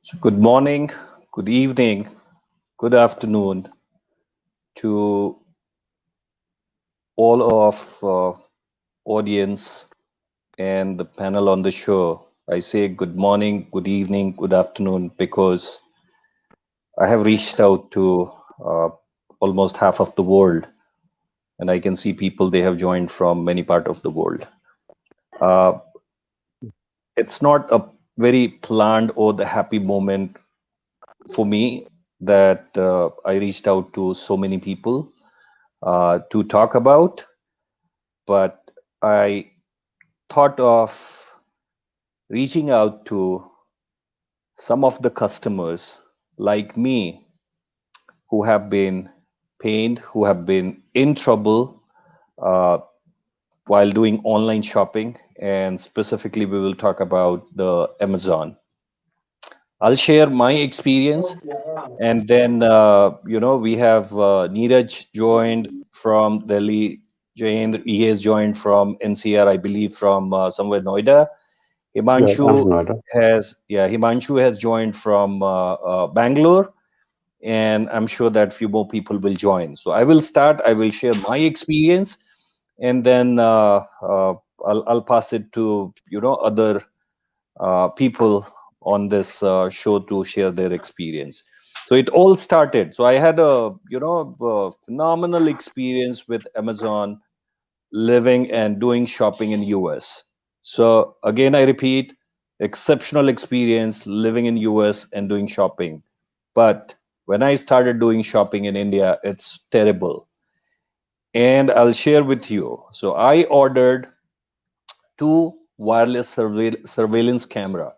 So good morning, good evening, good afternoon to all of audience and the panel on the show. I say good morning, good evening, good afternoon because I have reached out to uh, almost half of the world, and I can see people they have joined from many part of the world. Uh, it's not a very planned or the happy moment for me that I reached out to so many people to talk about, but I thought of reaching out to some of the customers like me who have been pained, who have been in trouble uh, while doing online shopping. And specifically, we will talk about the Amazon. I'll share my experience. And then, we have Neeraj joined from Delhi. Jayendra, he has joined from NCR, I believe, from somewhere Noida. Yes, I'm Himanshu from Noida. Himanshu has joined from Bangalore, and I'm sure that few more people will join. So I will start. I will share my experience, and then I'll pass it to other people on this show to share their experience. So it all started. So I had a phenomenal experience with Amazon, living and doing shopping in US. So again, I repeat, exceptional experience living in US and doing shopping. But when I started doing shopping in India, it's terrible. And I'll share with you. So I ordered two wireless surveillance camera.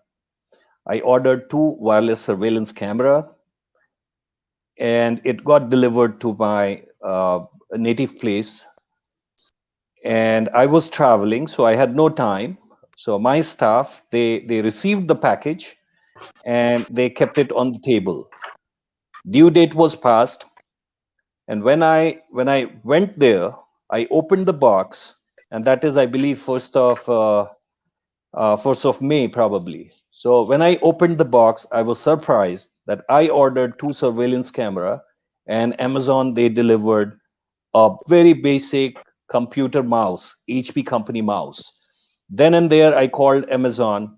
I ordered two wireless surveillance camera, and it got delivered to my native place. And I was traveling, so I had no time. So my staff they received the package and they kept it on the table. Due date was passed, and when I went there, I opened the box, and that is, I believe, first of May probably. So when I opened the box, I was surprised that I ordered two surveillance camera, and Amazon they delivered a very basic computer mouse, HP company mouse. Then and there, I called Amazon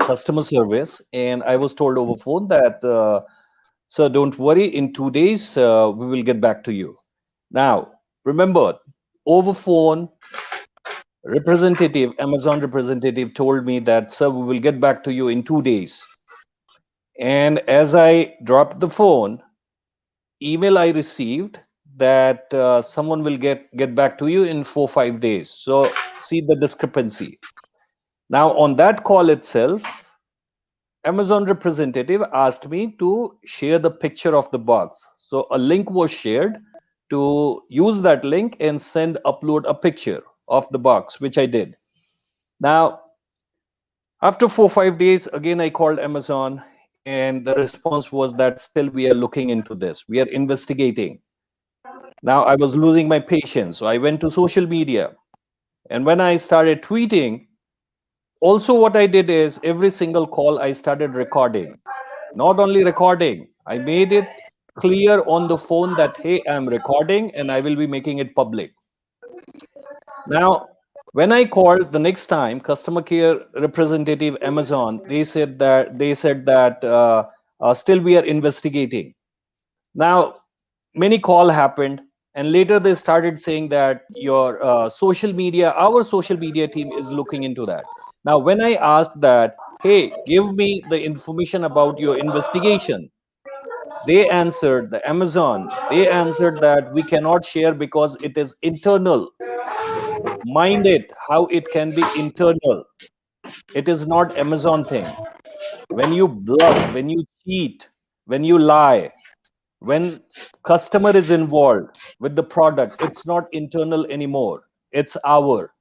customer service, and I was told over phone that, sir, don't worry, in 2 days we will get back to you. Now, remember, over phone, Amazon representative told me that, sir, we will get back to you in 2 days. And as I dropped the phone, email I received that someone will get back to you in 4 5 days. So see the discrepancy. Now on that call itself, Amazon representative asked me to share the picture of the box. So a link was shared to use that link and upload a picture of the box, which I did. Now after 4 5 days, again I called Amazon, and the response was that still we are looking into this. We are investigating. Now I was losing my patience. So I went to social media. And when I started tweeting, also what I did is every single call I started recording. Not only recording, I made it clear on the phone that, hey, I'm recording and I will be making it public. Now, when I called the next time, customer care representative Amazon, they said that still we are investigating. Now, many call happened, and later they started saying that our social media team is looking into that. Now, when I asked that, hey, give me the information about your investigation, they answered that we cannot share because it is internal. Mind it, how it can be internal. It is not Amazon thing. When you bluff, when you cheat, when you lie, when customer is involved with the product, it's not internal anymore, it's our.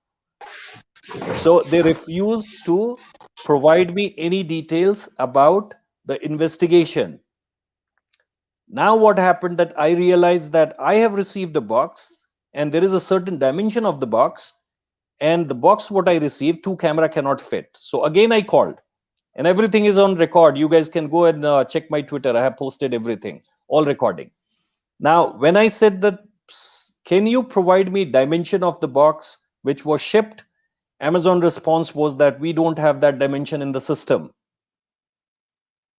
So they refused to provide me any details about the investigation. Now what happened, that I realized that I have received a box, and there is a certain dimension of the box, and the box what I received, two camera cannot fit. So again I called, and everything is on record. You guys can go and check my Twitter. I have posted everything, all recording. Now, when I said that, can you provide me dimension of the box which was shipped? Amazon response was that we don't have that dimension in the system,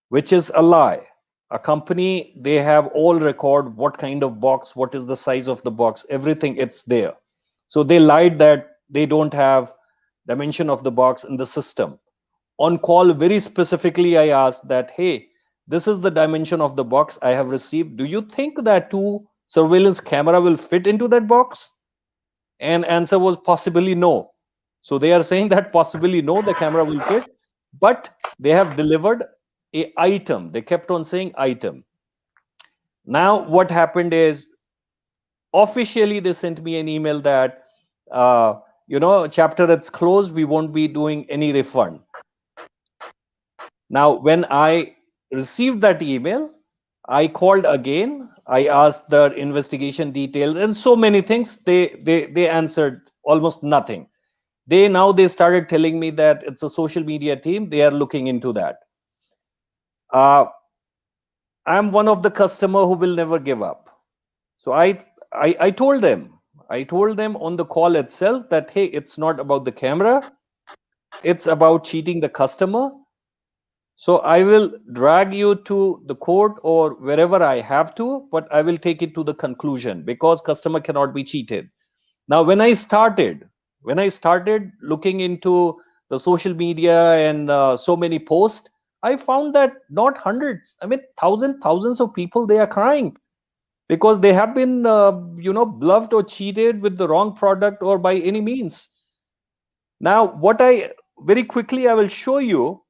which is a lie. A company, they have all record what kind of box, what is the size of the box, everything, it's there. So they lied that they don't have dimension of the box in the system. On call, very specifically, I asked that, hey, this is the dimension of the box I have received. Do you think that two surveillance camera will fit into that box? And answer was possibly no. So they are saying that possibly no, the camera will fit, but they have delivered a item. They kept on saying item. Now what happened is, officially they sent me an email that chapter it's closed, we won't be doing any refund. Now when I received that email, I called again, I asked the investigation details and so many things. They answered almost nothing. They started telling me that it's a social media team, they are looking into that. I'm one of the customer who will never give up. So I told them on the call itself that, hey, it's not about the camera, it's about cheating the customer. So I will drag you to the court or wherever I have to, but I will take it to the conclusion because customer cannot be cheated. Now when I started looking into the social media and so many posts, I found that not hundreds, I mean thousands of people, they are crying because they have been bluffed or cheated with the wrong product or by any means. Now what I very quickly I will show you,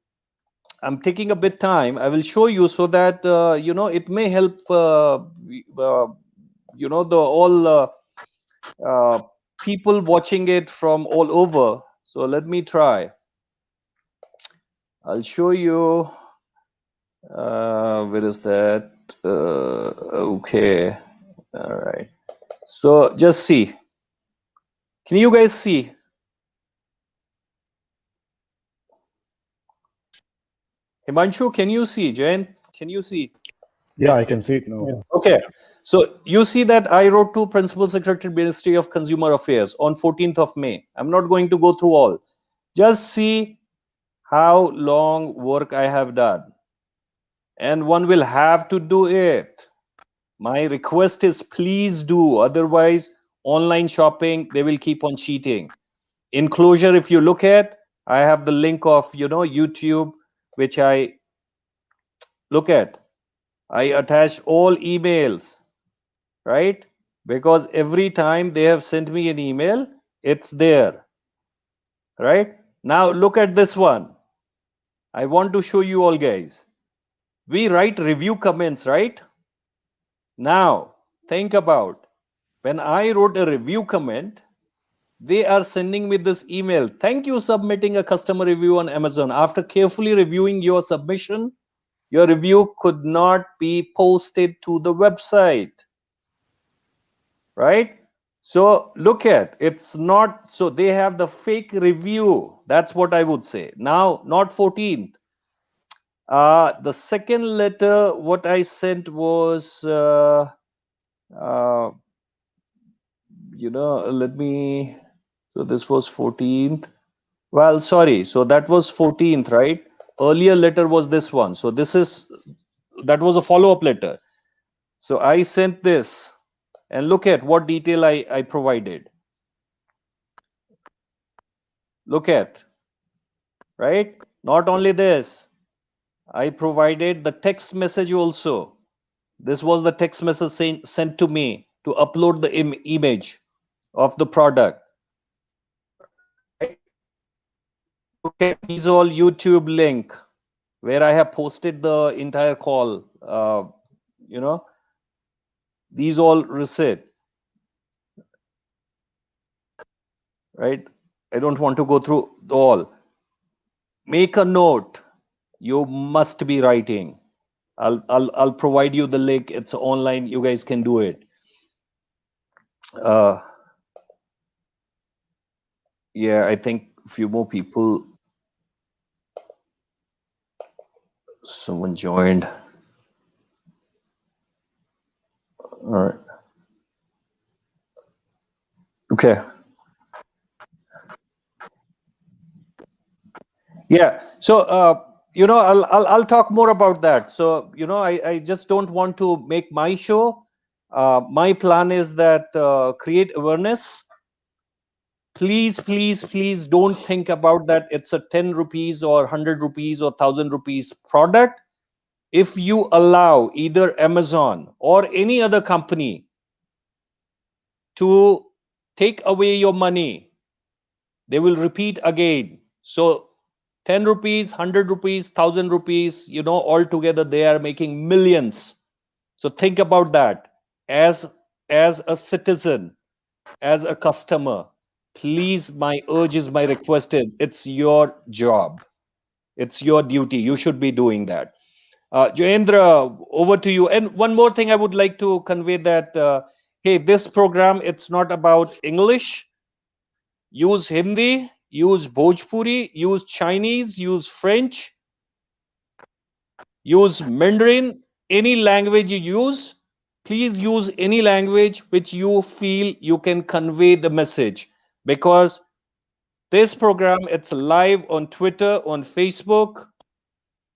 I'm taking a bit time, I will show you so that it may help the all uh, people watching it from all over. So let me try. I'll show you. Where is that? Okay. All right. So just see. Can you guys see? Himanshu, can you see? Jain, can you see? Yeah, I can see it now. Okay. So you see that I wrote to Principal Secretary, Ministry of Consumer Affairs on 14th of May. I'm not going to go through all. Just see how long work I have done. And one will have to do it. My request is please do. Otherwise, online shopping, they will keep on cheating. Enclosure, if you look at, I have the link of, YouTube, which I look at. I attach all emails, right? Because every time they have sent me an email, it's there, right? Now look at this one. I want to show you all guys. We write review comments, right? Now think about when I wrote a review comment, they are sending me this email. Thank you submitting a customer review on Amazon. After carefully reviewing your submission, your review could not be posted to the website, right? So look at, it's not, so they have the fake review. That's what I would say. Now, not 14th. The second letter, what I sent was, uh, let me, so this was 14th. Well, sorry. So that was 14th, right? Earlier letter was this one. So that was a follow-up letter. So I sent this and look at what detail I provided. Look at, right? Not only this, I provided the text message also. This was the text message sent to me to upload the image of the product, right? Look at these all YouTube link where I have posted the entire call. These all receipt, right? I don't want to go through all. Make a note. You must be writing. I'll provide you the link. It's online. You guys can do it. Uh, yeah, I think a few more people. Someone joined. All right. Okay. Yeah. So, I'll talk more about that. So, I just don't want to make my show. My plan is that create awareness. Please, please, please don't think about that it's a 10 rupees or 100 rupees or 1000 rupees product. If you allow either Amazon or any other company to take away your money, they will repeat again. So 10 rupees, 100 rupees, 1000 rupees, altogether they are making millions. So think about that. As a citizen, as a customer, please, my urge is, my request is, it's your job. It's your duty. You should be doing that. Joendra, over to you. And one more thing I would like to convey that, hey, this program, it's not about English. Use Hindi, use Bhojpuri, use Chinese, use French, use Mandarin, any language you use. Please use any language which you feel you can convey the message, because this program, it's live on Twitter, on Facebook,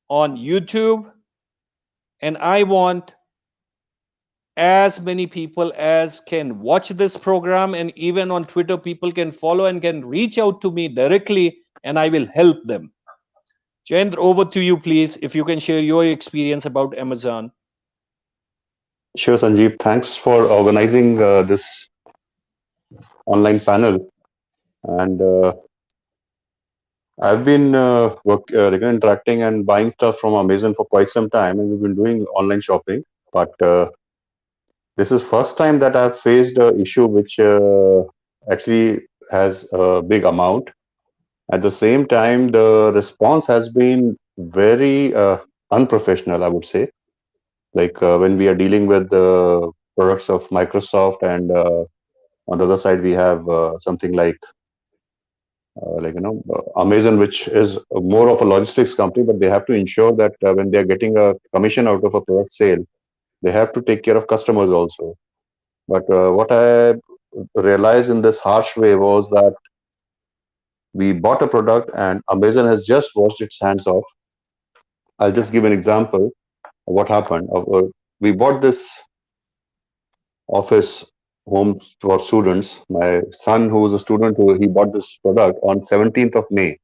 on YouTube, and I want as many people as can watch this program, and even on Twitter people can follow and can reach out to me directly, and I will help them. Jayendra, over to you, please, if you can share your experience about Amazon. Sure, Sanjeev. Thanks for organizing this online panel. And I've been interacting and buying stuff from Amazon for quite some time, and we've been doing online shopping. But this is first time that I've faced a issue which actually has a big amount. At the same time, the response has been very unprofessional, I would say. Like when we are dealing with the products of Microsoft, and on the other side we have something Amazon, which is more of a logistics company, but they have to ensure that when they are getting a commission out of a product sale, they have to take care of customers also. But what I realized in this harsh way was that we bought a product and Amazon has just washed its hands off. I'll just give an example of what happened. We bought this office home for students. My son, who was a student, who he bought this product on 17th of May,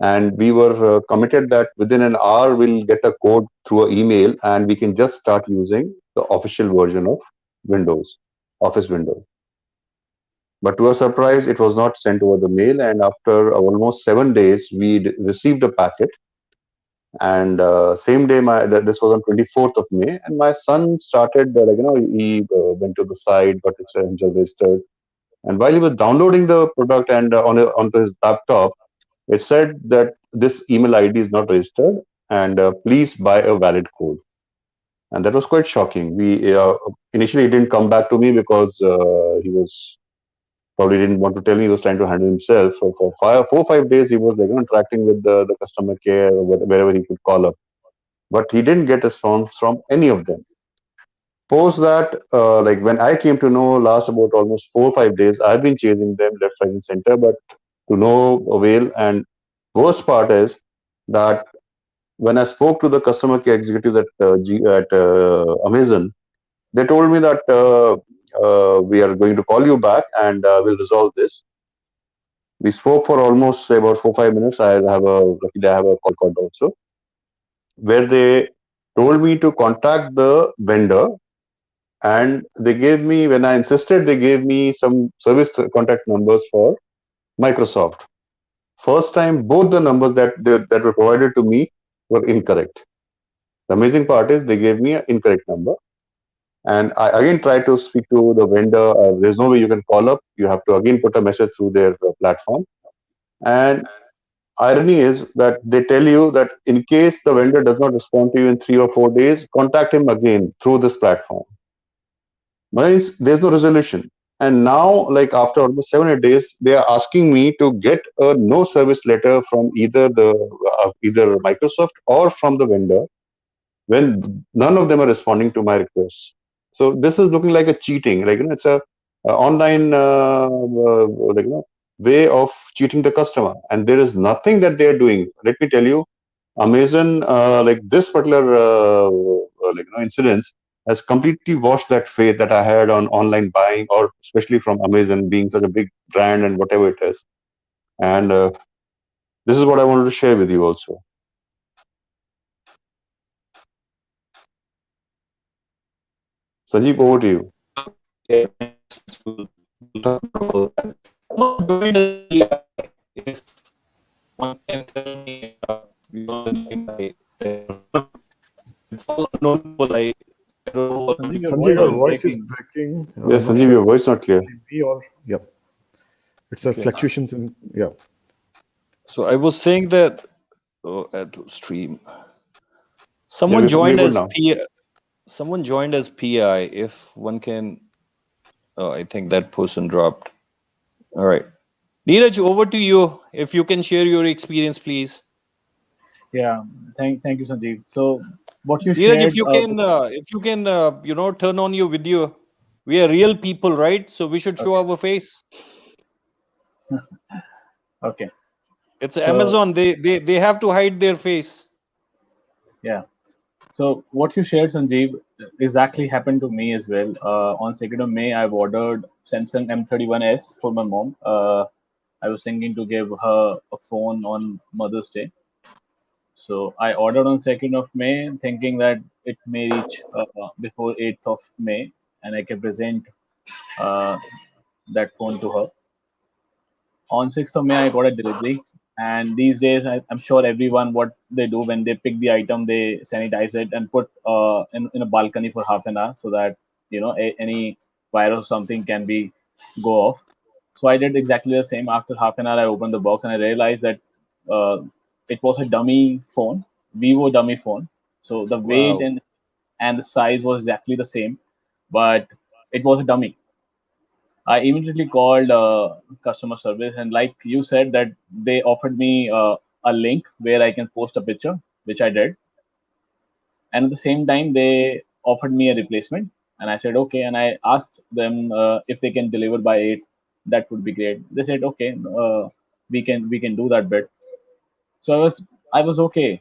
and we were committed that within an hour we'll get a code through an email and we can just start using the official version of Windows, Office Windows. But to our surprise, it was not sent over the mail, and after almost 7 days, we received a packet. And same day, this was on 24th of May, and my son started he went to the site, got it registered, and while he was downloading the product and onto his laptop, it said that this email ID is not registered, and please buy a valid code. And that was quite shocking. We initially he didn't come back to me because he was probably didn't want to tell me. He was trying to handle himself. So for 4 or 5 days, he was interacting with the customer care or wherever he could call up, but he didn't get a response from any of them. Post that, when I came to know, last about almost 4 or 5 days, I've been chasing them left, right, and center, but to no avail. And worst part is that when I spoke to the customer care executives at Amazon, they told me that we are going to call you back and we'll resolve this. We spoke for almost say, about 4 or 5 minutes. Luckily I have a call record also, where they told me to contact the vendor, and they gave me, when I insisted, they gave me some service contact numbers for Microsoft. First time, both the numbers that were provided to me were incorrect. The amazing part is they gave me an incorrect number. And I again tried to speak to the vendor. There's no way you can call up. You have to again put a message through their platform. And irony is that they tell you that in case the vendor does not respond to you in 3 or 4 days, contact him again through this platform. Means there's no resolution. And now, like after almost 7 8 days, they are asking me to get a no service letter from either Microsoft or from the vendor, when none of them are responding to my requests. So this is looking like a cheating. Like, it's a online like, way of cheating the customer, and there is nothing that they are doing. Let me tell you, Amazon, like this particular incidents has completely washed that faith that I had on online buying, or especially from Amazon being such a big brand and whatever it is. And this is what I wanted to share with you also. Sanjeev, over to you. Okay, thanks. We'll talk about that. What joined as PI? If one can tell me, the name it's all unknown people. I don't know what Sanjeev, people your joined. voice is breaking. Yes, I'm not Sanjeev, sure. your voice not clear. Me or yeah, it's a Okay. fluctuations in yeah. So I was saying that add to stream. Someone Yeah, we're joined good as now. P. Someone joined as PI. If one can, I think that person dropped. All right, Neeraj, over to you. If you can share your experience, please. Yeah, thank you, Sanjeev. So what you Neeraj, shared, if you can, turn on your video. We are real people, right? So we should show okay, our face. okay. It's So Amazon. They have to hide their face. yeah, so what you shared, Sanjeev, exactly happened to me as well. On 2nd of May, I've ordered Samsung M31s for my mom. I was thinking to give her a phone on Mother's Day. So I ordered on 2nd of May, thinking that it may reach before 8th of May, and I can present uh, that phone to her. On 6th of May, I got a delivery. And these days, I'm sure everyone, what they do when they pick the item, they sanitize it and put in a balcony for half an hour so that, any virus or something can be go off. So I did exactly the same. After half an hour, I opened the box and I realized that uh, it was a dummy phone, Vivo dummy phone. So the weight Wow. and the size was exactly the same, but it was a dummy. I immediately called customer service, and like you said, that they offered me a link where I can post a picture, which I did, and at the same time they offered me a replacement, and I said okay, and I asked them if they can deliver by 8. That would be great. They said okay, we can do that bit. So I was okay,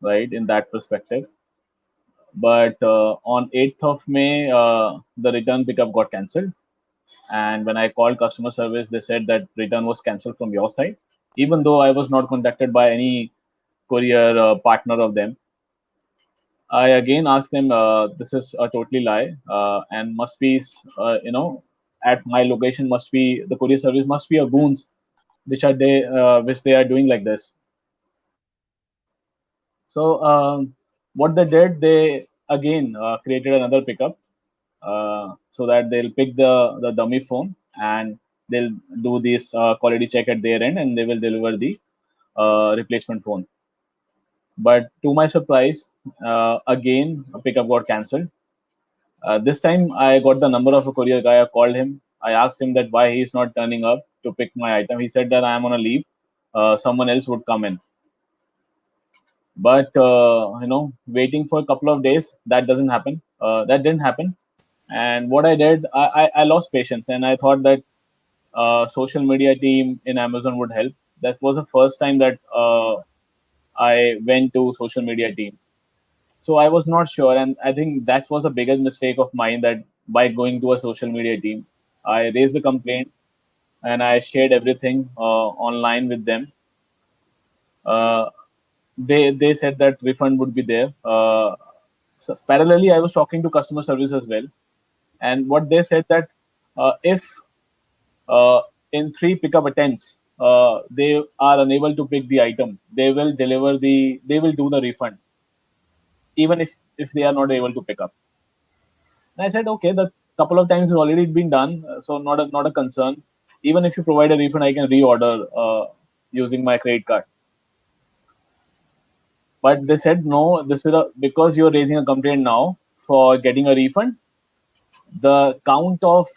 right, in that perspective. But on 8th of May, the return pickup got cancelled. And when I called customer service, they said that return was cancelled from your side, even though I was not contacted by any courier partner of them. I again asked them, this is a totally lie, and must be, at my location must be the courier service must be a goons, which they are doing like this. So what they did, they again created another pickup so that they'll pick the dummy phone and they'll do this quality check at their end and they will deliver the replacement phone. But to my surprise, again a pickup got cancelled. This time I got the number of a courier guy. I called him. I asked him that why he's not turning up to pick my item. He said that I am on a leave. Someone else would come in. But waiting for a couple of days, that doesn't happen. That didn't happen. And what I did, I lost patience, and I thought that social media team in Amazon would help. That was the first time that I went to social media team. So I was not sure, and I think that was a biggest mistake of mine. That by going to a social media team, I raised a complaint and I shared everything online with them. Uh, they said that refund would be there. So parallelly, I was talking to customer service as well, and what they said that if uh, in 3 pickup attempts they are unable to pick the item, they will do the refund even if they are not able to pick up. And I said okay, the couple of times has already been done, so not a concern. Even if you provide a refund, I can reorder using my credit card. But they said no, this is because you're raising a complaint now for getting a refund, the count of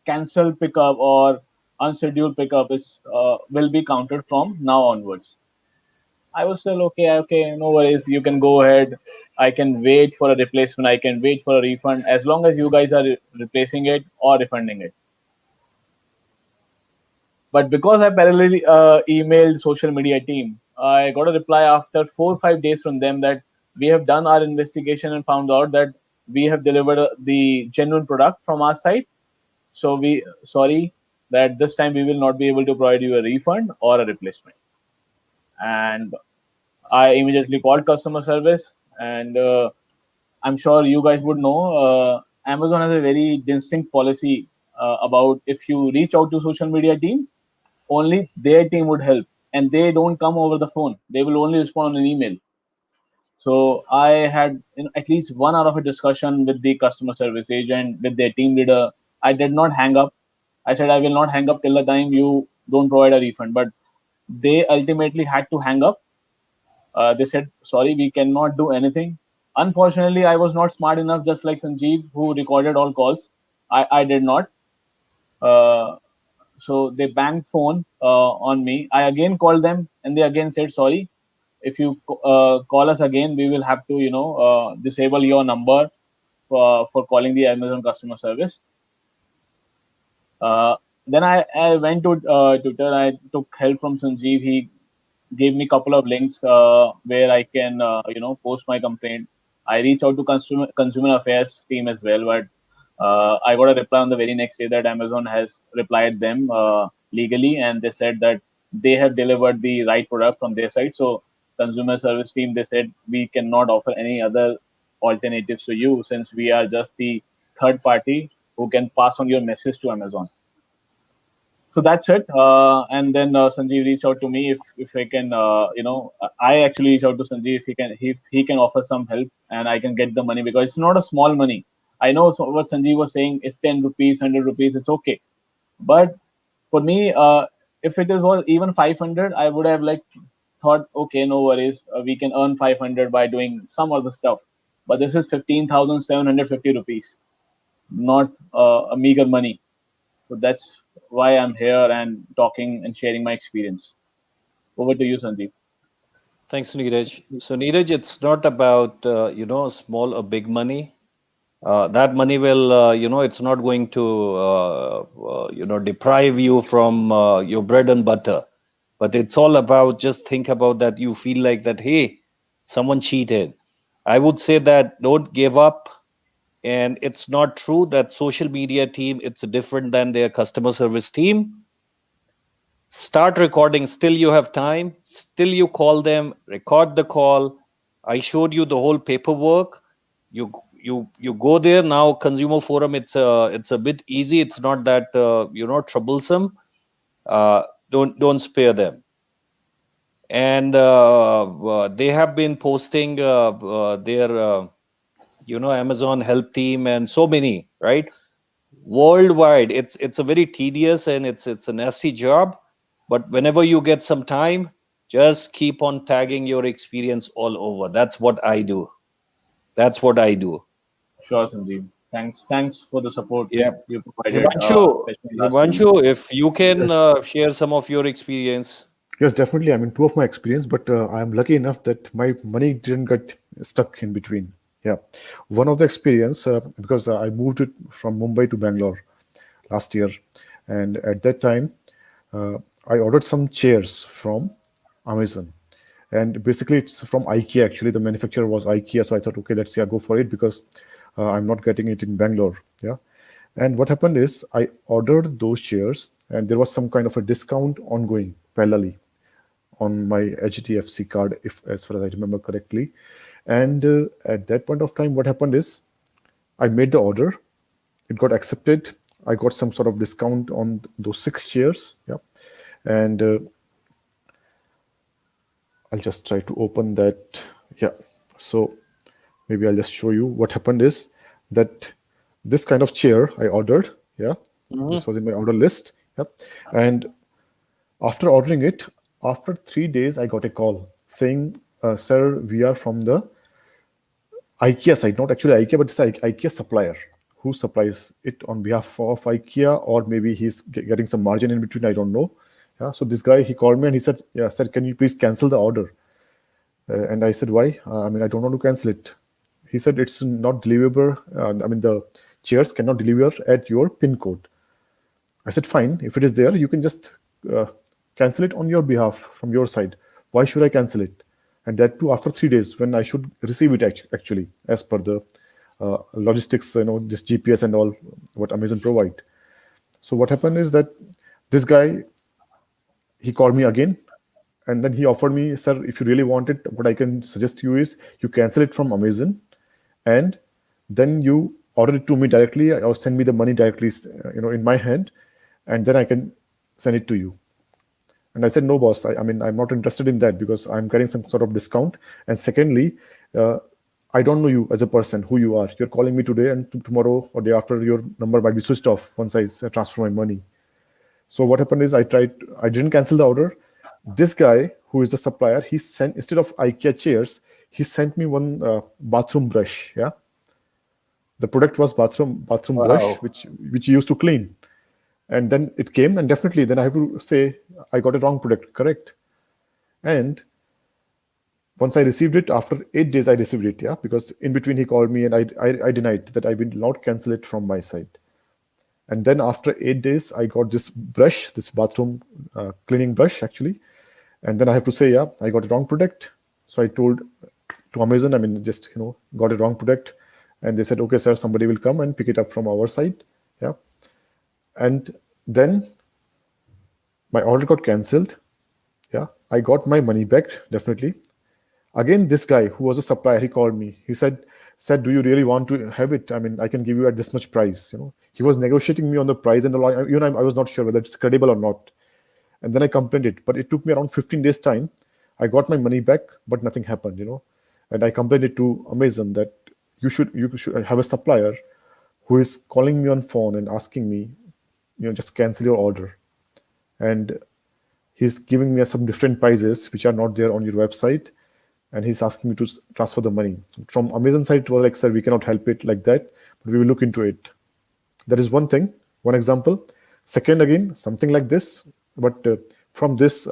cancelled pickup or unscheduled pickup is will be counted from now onwards. I was still okay, okay, no worries. You can go ahead. I can wait for a replacement. I can wait for a refund as long as you guys are replacing it or refunding it. But because I parallelly emailed social media team, I got a reply after 4 or 5 days from them that we have done our investigation and found out that we have delivered the genuine product from our side. So we sorry that this time we will not be able to provide you a refund or a replacement. And I immediately called customer service, and I'm sure you guys would know. Amazon has a very distinct policy about if you reach out to social media team, only their team would help, and they don't come over the phone. They will only respond on an email. So I had at least 1 hour of a discussion with the customer service agent, with their team leader. I did not hang up. I said I will not hang up till the time you don't provide a refund. But they ultimately had to hang up. They said, sorry, we cannot do anything. Unfortunately, I was not smart enough, just like Sanjeev, who recorded all calls. I did not. Uh, so they banged phone on me. I again called them, and they again said, sorry, if you call us again, we will have to, disable your number for calling the Amazon customer service. Uh, then I went to Twitter. I took help from Sanjeev. He gave me a couple of links where I can, post my complaint. I reached out to consumer affairs team as well, but I got a reply on the very next day that Amazon has replied them legally, and they said that they have delivered the right product from their side. So consumer service team, they said we cannot offer any other alternatives to you since we are just the third party who can pass on your message to Amazon. So that's it. And then Sanjeev reached out to me if I can, I actually reached out to Sanjeev if he can offer some help and I can get the money because it's not a small money. I know what Sanjeev was saying is 10 rupees, 100 rupees, it's okay. But for me, if it was even 500, I would have like thought, okay, no worries, we can earn 500 by doing some other stuff. But this is 15,750 rupees, not a meager money. So that's why I'm here and talking and sharing my experience. Over to you, Sandeep. Thanks, Neeraj. So, Neeraj, it's not about small or big money. That money will, it's not going to, deprive you from your bread and butter. But it's all about just think about that. You feel like that, hey, someone cheated. I would say that don't give up. And it's not true that social media team it's different than their customer service team. Start recording. Still you have time. Still you call them, record the call. I showed you the whole paperwork. You go there now. Consumer forum. It's a bit easy. It's not that troublesome. Uh, don't spare them. And they have been posting their Amazon help team and so many, right, worldwide. It's a very tedious and it's a nasty job, but whenever you get some time, just keep on tagging your experience all over. That's what I do. Sure, Sandeep. Thanks for the support Yeah. you provided, Himanshu, especially last 2 weeks. if you can Yes. share some of your experience. Yes, definitely. I mean, two of my experience, but I'm lucky enough that my money didn't get stuck in between. Yeah, one of the experience because I moved it from Mumbai to Bangalore last year, and at that time, uh, I ordered some chairs from Amazon, and basically it's from IKEA. Actually, the manufacturer was IKEA, so I thought, okay, let's see, I go for it because I'm not getting it in Bangalore. Yeah, and what happened is I ordered those chairs, and there was some kind of a discount ongoing parallelly on my HDFC card, if as far as I remember correctly. And at that point of time, what happened is I made the order, it got accepted. I got some sort of discount on those 6 chairs. Yeah, and I'll just try to open that. Yeah, so maybe I'll just show you what happened is that this kind of chair I ordered. Yeah, this Mhm. was in my order list. Yeah, and after ordering it, after 3 days, I got a call saying, "Sir, we are from the IKEA side, not actually IKEA, but it's an IKEA supplier who supplies it on behalf of IKEA, or maybe he's getting some margin in between. I don't know. Yeah. So this guy, he called me and he said, "Yeah, sir, can you please cancel the order?" And I said, "Why? I mean, I don't want to cancel it." He said, "It's not deliverable. I mean, the chairs cannot deliver at your pin code." I said, "Fine. If it is there, you can just uh, cancel it on your behalf from your side. Why should I cancel it? And that too after 3 days when I should receive it actually, as per the logistics, this GPS and all what Amazon provide." So what happened is that this guy, he called me again, and then he offered me, "Sir, if you really want it, what I can suggest to you is you cancel it from Amazon, and then you order it to me directly, or send me the money directly, in my hand, and then I can send it to you." And I said, "No, boss. I mean, I'm not interested in that because I'm getting some sort of discount. And secondly, uh, I don't know you as a person, who you are. You're calling me today, and tomorrow or day after, your number might be switched off once I transfer my money." So what happened is I didn't cancel the order. This guy, who is the supplier, he sent, instead of IKEA chairs, he sent me one bathroom brush. Yeah, the product was bathroom brush, Wow. which you used to clean. And then it came, and definitely, then I have to say I got a wrong product, correct? And once I received it, after 8 days, I received it. Yeah, because in between he called me, and I denied that I will not cancel it from my side. And then after 8 days, I got this brush, this bathroom cleaning brush actually. And then I have to say, yeah, I got a wrong product. So I told to Amazon, I mean, just got a wrong product, and they said, "Okay, sir, somebody will come and pick it up from our side." Yeah, and then my order got cancelled. Yeah, I got my money back definitely. Again, this guy who was a supplier, he called me. He said, "Do you really want to have it? I mean, I can give you at this much price." He was negotiating me on the price, and all. I was not sure whether it's credible or not. And then I complained it, but it took me around 15 days time. I got my money back, but nothing happened. And I complained it to Amazon that you should have a supplier who is calling me on phone and asking me, just cancel your order. And he's giving me some different prices which are not there on your website, and he's asking me to transfer the money from Amazon side. It was like, "Sir, we cannot help it like that, but we will look into it." That is one thing, one example. Second, again, something like this, but from this,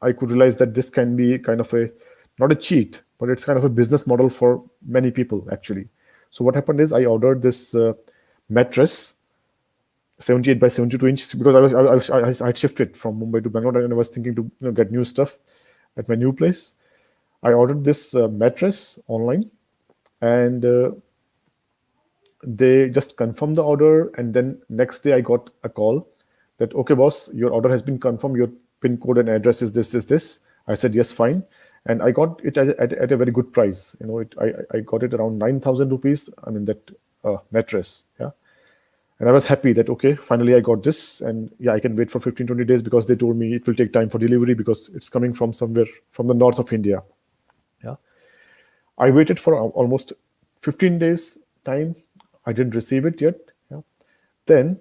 I could realize that this can be kind of a, not a cheat, but it's kind of a business model for many people actually. So what happened is I ordered this mattress, 78 by 72 inches, because I had shifted from Mumbai to Bangalore, and I was thinking to get new stuff at my new place. I ordered this mattress online, and they just confirmed the order. And then next day I got a call that, "Okay, boss, your order has been confirmed. Your pin code and address is this. I said, "Yes, fine." And I got it at a very good price. I got it around 9,000 rupees. I mean, that mattress. Yeah. And I was happy that, okay, finally I got this. And yeah, I can wait for 15, 20 days because they told me it will take time for delivery because it's coming from somewhere from the north of India. Yeah. I waited for almost 15 days time. I didn't receive it yet. Yeah. Then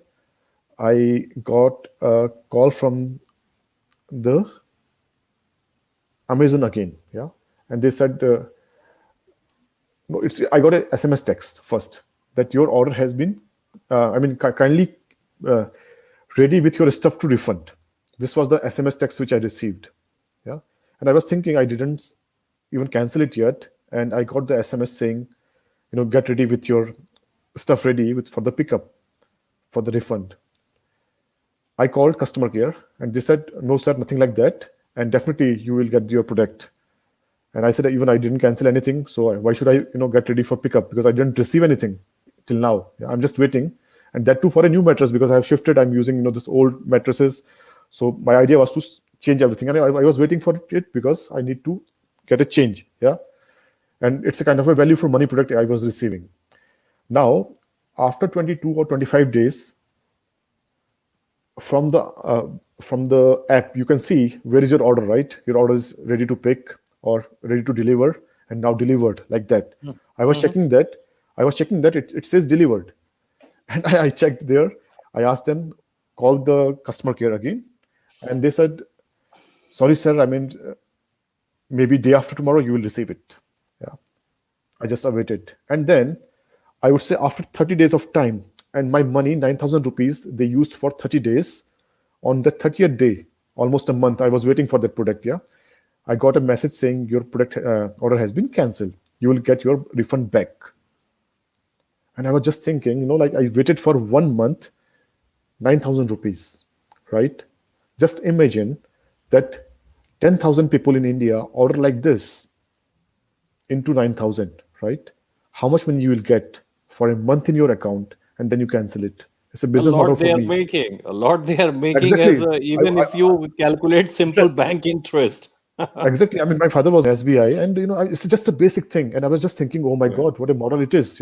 I got a call from the Amazon again. Yeah. And they said, no, I got a SMS text first that your order has been, kindly uh, ready with your stuff to refund. This was the SMS text which I received. Yeah. And I was thinking I didn't even cancel it yet. And I got the SMS saying, get ready with your stuff ready for the pickup, for the refund. I called customer care, and they said, "No, sir, nothing like that. And definitely you will get your product." And I said, "Even I didn't cancel anything. So why should I, get ready for pickup? Because I didn't receive anything till now. Yeah, I'm just waiting." And that too for a new mattress because I have shifted. I'm using, this old mattresses. So my idea was to change everything. And I was waiting for it because I need to get a change. Yeah. And it's a kind of a value for money product I was receiving. Now, after 22 or 25 days, from the app, you can see where is your order, right? Your order is ready to pick or ready to deliver, and now delivered, like that. I was Mhm. checking that. It says delivered, and I checked there. I asked them, called the customer care again, and they said, "Sorry, sir. I mean, maybe day after tomorrow you will receive it." Yeah. I just awaited, and then I would say after 30 days of time, and my money, 9,000 rupees, they used for 30 days. On the 30th day, almost a month, I was waiting for that product. Yeah. I got a message saying your product order has been cancelled. You will get your refund back. And I was just thinking, like I waited for 1 month, 9,000 rupees, right? Just imagine that 10,000 people in India order like this into 9,000, right? How much money you will get for a month in your account and then you cancel it. It's a A business model lot for they are me. making. A lot they are making as Exactly. a, even if you calculate simple Yes, bank interest. exactly. I mean, my father was SBI, and it's just a basic thing. And I was just thinking, oh my Yeah. God, what a model it is.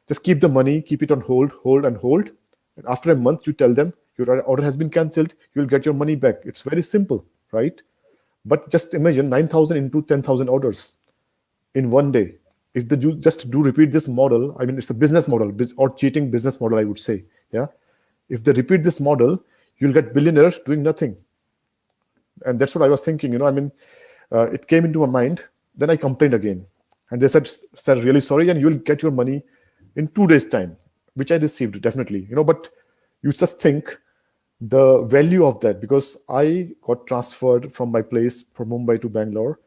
Just keep the money, keep it on hold, hold and hold. And after a month, you tell them your order has been cancelled. You'll get your money back. It's very simple, right? But just imagine 9,000 into 10,000 orders in one day. If they just do repeat this model, I mean, it's a business model or cheating business model, I would say. Yeah. If they repeat this model, you'll get billionaires doing nothing. And that's what I was thinking. I mean, it came into my mind. Then I complained again, and they said, "Sir, really sorry, and you'll get your money in 2 days' time," which I received definitely. But you just think the value of that, because I got transferred from my place from Mumbai to Bangalore.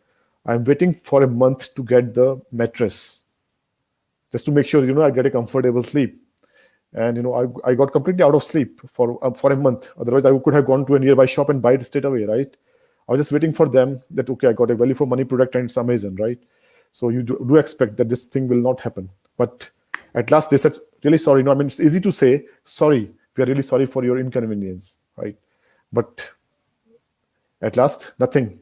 I'm waiting for a month to get the mattress, just to make sure I get a comfortable sleep. And I got completely out of sleep for a month. Otherwise, I could have gone to a nearby shop and buy it straight away, right? I was just waiting for them that okay, I got a value for money product and it's Amazon, right? So you do expect that this thing will not happen. But at last they said, really sorry. No, I mean, it's easy to say sorry. We are really sorry for your inconvenience, right? But at last nothing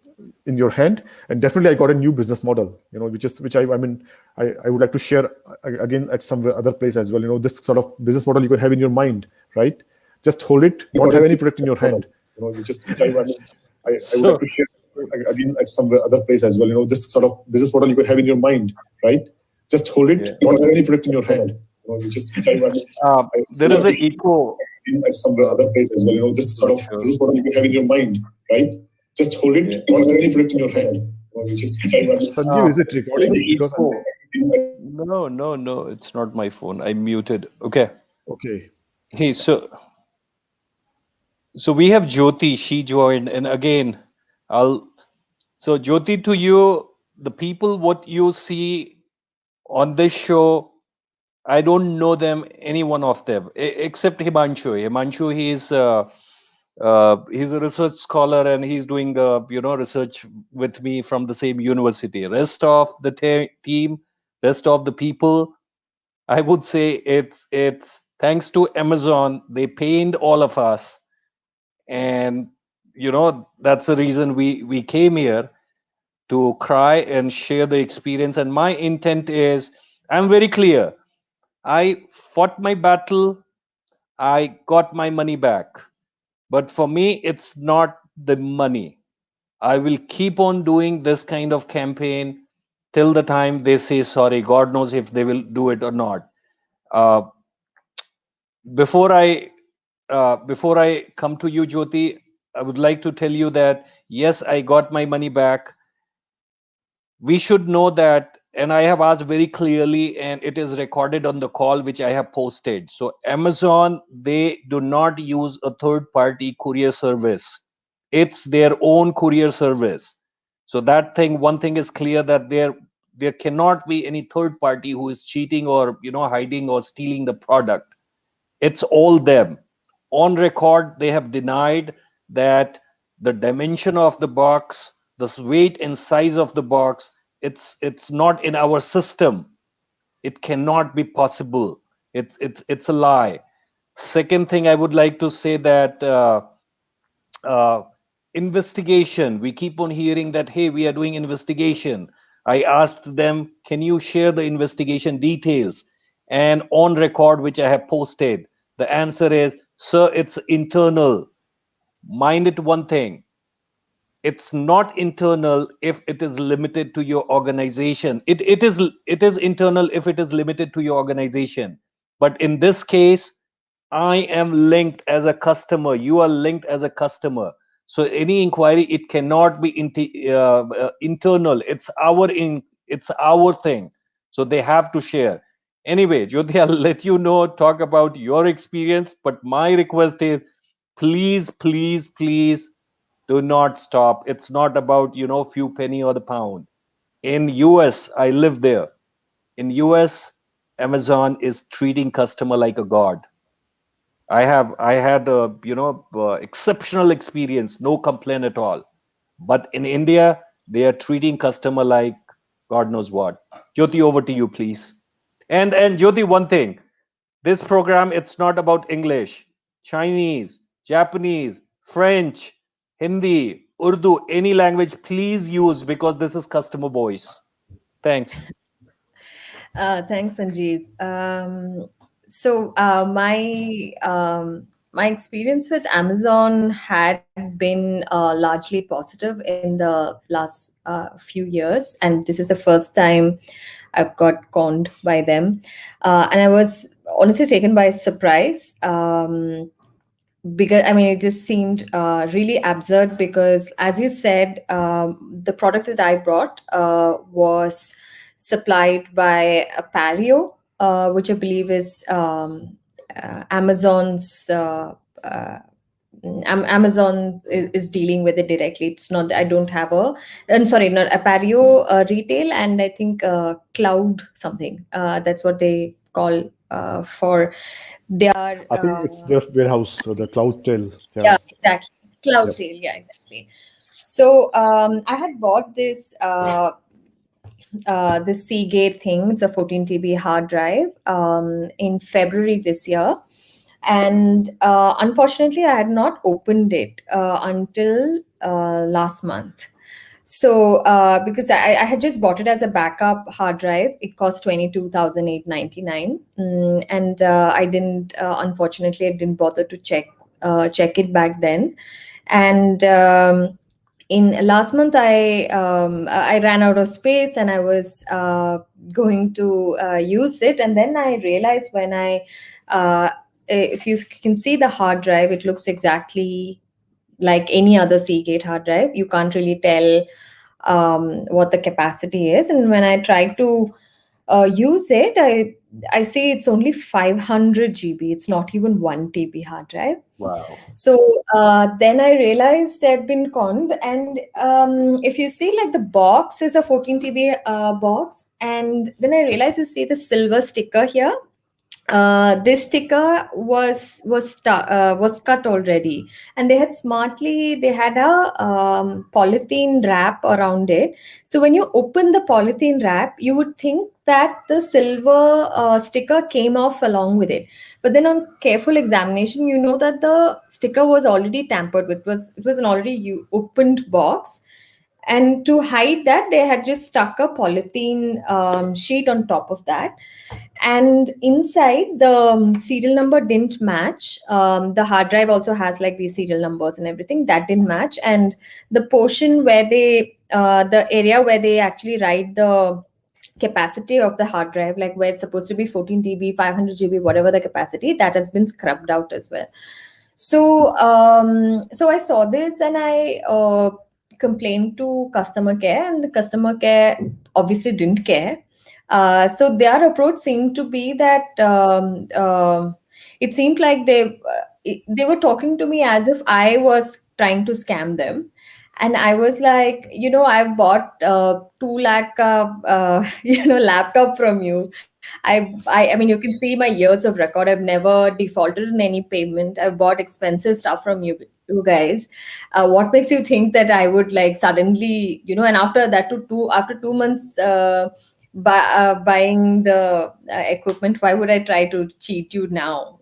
in your hand. And definitely I got a new business model, which I would like to share again at some other place as well. This sort of business model you can have in your mind, right? Just hold it, don't have any product in your hand, which I would like So to share again at some other place as well. This sort of business model you can have in your mind, right? Just hold it, yeah. don't have any product in your hand, which I There is would a like to echo. share at some Uh, other place as well. This sort not of sure. business model you can have in your mind, right? Just hold Yeah. it, don't have any product in your hand, Sanjeev, is it There's recording? an Because I echo. think No, no, no. It's not my phone. I muted. Okay. okay. Hey, so we have Jyoti. She joined, and again, I'll. So Jyoti, to you, the people what you see on this show, I don't know them, any one of them, except Himanshu. Himanshu, he's a research scholar and he's doing research with me from the same university. Rest of the team, rest of the people, I would say it's thanks to Amazon. They paid all of us, and that's the reason we came here to cry and share the experience. And my intent is, I'm very clear. I fought my battle. I got my money back. But for me, it's not the money. I will keep on doing this kind of campaign till the time they say sorry. God knows if they will do it or not. Uh, before I come to you, Jyoti, I would like to tell you that yes, I got my money back. We should know that, and I have asked very clearly, and it is recorded on the call which I have posted. So Amazon, they do not use a third party courier service. It's their own courier service. So that thing, one thing is clear, that there cannot be any third party who is cheating or hiding or stealing the product. It's all them. On record, they have denied that the dimension of the box, the weight and size of the box, it's not in our system. It cannot be possible. It's a lie. Second thing I would like to say, that uh, investigation, we keep on hearing that, hey, we are doing investigation. I asked them, can you share the investigation details? And on record, which I have posted, the answer is, sir, it's internal. Mind it one thing, it's not internal if it is limited to your organization. It is internal if it is limited to your organization. But in this case, I am linked as a customer, you are linked as a customer. So any inquiry, it cannot be internal. It's our thing. So they have to share. Anyway, Jyoti, I'll let you know, talk about your experience. But my request is, please, please, please do not stop. It's not about, few penny or the pound. In US, I live there. In US, Amazon is treating customer like a god. I had a exceptional experience, no complaint at all. But in India, they are treating customer like God knows what. Jyoti, over to you, please. And Jyoti, one thing, this program, it's not about English, Chinese, Japanese, French, Hindi, Urdu, any language, please use, because this is customer voice. Thanks. Thanks, Sanjeev. My experience with Amazon had been largely positive in the last few years, and this is the first time I've got conned by them, and I was honestly taken by surprise. Because I mean, it just seemed really absurd. Because, as you said, the product that I brought was supplied by a Paleo, which I believe is Amazon's. Amazon is dealing with it directly. It's not. I don't have a. I'm sorry, not Appareo retail, and I think cloud something. That's what they call for their. I think it's their warehouse, so the cloud tail. Yeah. Yeah, exactly. Cloud Yep. tail. Yeah, exactly. So I had bought this Seagate thing. It's a 14 TB hard drive in February this year, and unfortunately, I had not opened it until last month. So because I had just bought it as a backup hard drive, it cost 22,899, and I didn't. Unfortunately, I didn't bother to check it back then, and. In last month, I ran out of space, and I was going to use it, and then I realized when if you can see the hard drive, it looks exactly like any other Seagate hard drive. You can't really tell what the capacity is, and when I try to use it, I see it's only 500 GB. It's not even 1 TB hard drive. Wow. So then I realized they'd been conned. And if you see, like, the box is a 14 TB box, and then I realized, you see the silver sticker here. This sticker was cut already, and they had a polythene wrap around it. So when you open the polythene wrap, you would think that the silver sticker came off along with it, but then on careful examination, you know that the sticker was already tampered with. It was an already opened box, and to hide that, they had just stuck a polythene sheet on top of that. And inside, the serial number didn't match. The hard drive also has like these serial numbers and everything that didn't match. And the portion where the area where they actually write the capacity of the hard drive, like where it's supposed to be 14 TB, 500 GB, whatever the capacity, that has been scrubbed out as well. So I saw this, and I complained to customer care, and the customer care obviously didn't care. So their approach seemed to be that it seemed like they were talking to me as if I was trying to scam them. And I was like, I've bought 2 lakh laptop from you. I mean, you can see my years of record. I've never defaulted in any payment. I've bought expensive stuff from you guys. What makes you think that I would, like, suddenly, and after that, after 2 months buying the equipment, why would I try to cheat you now?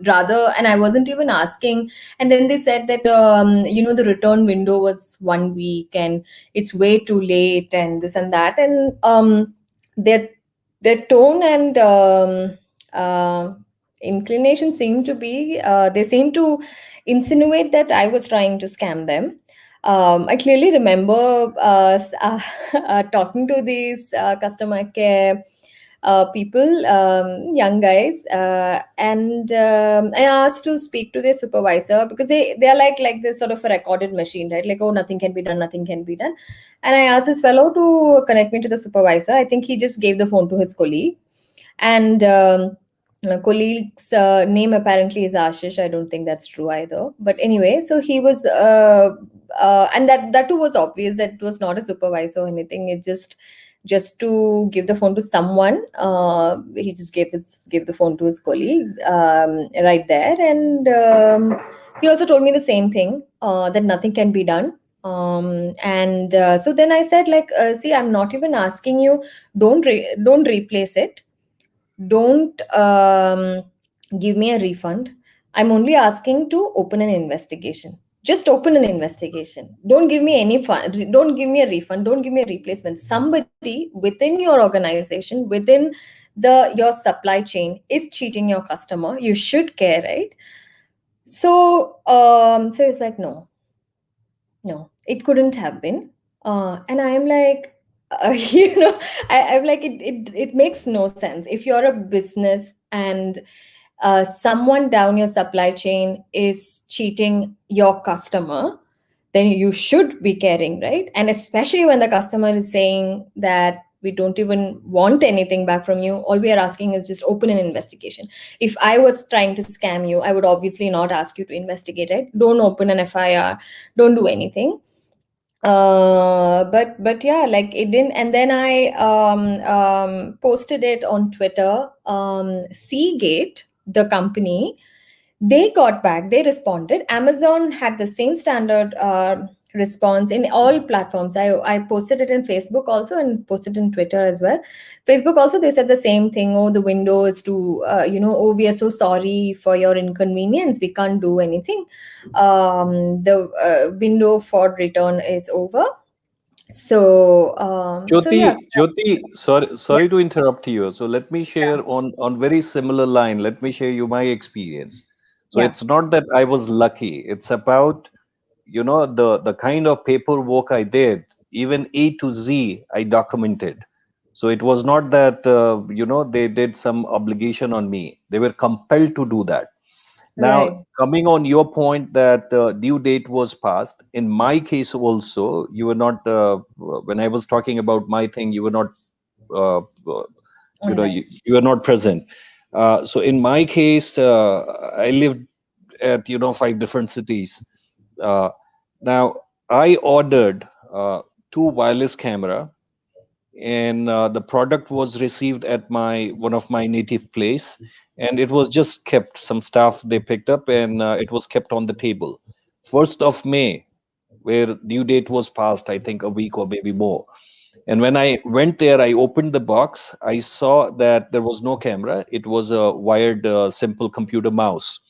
Rather, and I wasn't even asking. And then they said that the return window was 1 week, and it's way too late, and this and that. And their tone and inclination seemed to be, they seemed to insinuate that I was trying to scam them. I clearly remember talking to these customer care people, young guys, and I asked to speak to their supervisor, because they are like this sort of a recorded machine, right? Like, oh, nothing can be done, nothing can be done. And I asked this fellow to connect me to the supervisor. I think he just gave the phone to his colleague. And my colleague's name apparently is Ashish. I don't think that's true either. But anyway, so he was, and that too was obvious that it was not a supervisor or anything. It just to give the phone to someone. He just gave the phone to his colleague right there, and he also told me the same thing, that nothing can be done. And so then I said, like, see, I'm not even asking you. Don't replace it. Don't give me a refund. I'm only asking to open an investigation. Just open an investigation. Don't give me any fun. Don't give me a refund. Don't give me a replacement. Somebody within your organization, within your supply chain, is cheating your customer. You should care, right? So it's like, no, it couldn't have been. And I am like, I'm like, it makes no sense. If you're a business and someone down your supply chain is cheating your customer, then you should be caring, right? And especially when the customer is saying that we don't even want anything back from you. All we are asking is just open an investigation. If I was trying to scam you, I would obviously not ask you to investigate, right? Don't open an FIR, don't do anything. But yeah, like it didn't. And then I posted it on Twitter. Seagate, the company, they got back, they responded. Amazon had the same standard response in all platforms. I posted it in Facebook also and posted in Twitter as well. Facebook also, they said the same thing. Oh, the window is too, oh, we are so sorry for your inconvenience, we can't do anything. The window for return is over. So yes. Jyoti, sorry to interrupt you. So let me share on very similar line. Let me share you my experience. So Yeah. it's not that I was lucky. It's about the kind of paperwork I did, even A to Z, I documented. So it was not that they did some obligation on me. They were compelled to do that. Now, Right. coming on your point that due date was passed, in my case also, you were not, when I was talking about my thing, you were not, uh, uh, Online. you were not present. So in my case, I lived at, 5 different cities. Uh, Now, I ordered two wireless camera, and the product was received at my one of my native place, and it was just kept, some staff they picked up, and it was kept on the table. 1st of May, where due date was passed, I think a week or maybe more. And when I went there, I opened the box, I saw that there was no camera. It was a wired simple computer mouse.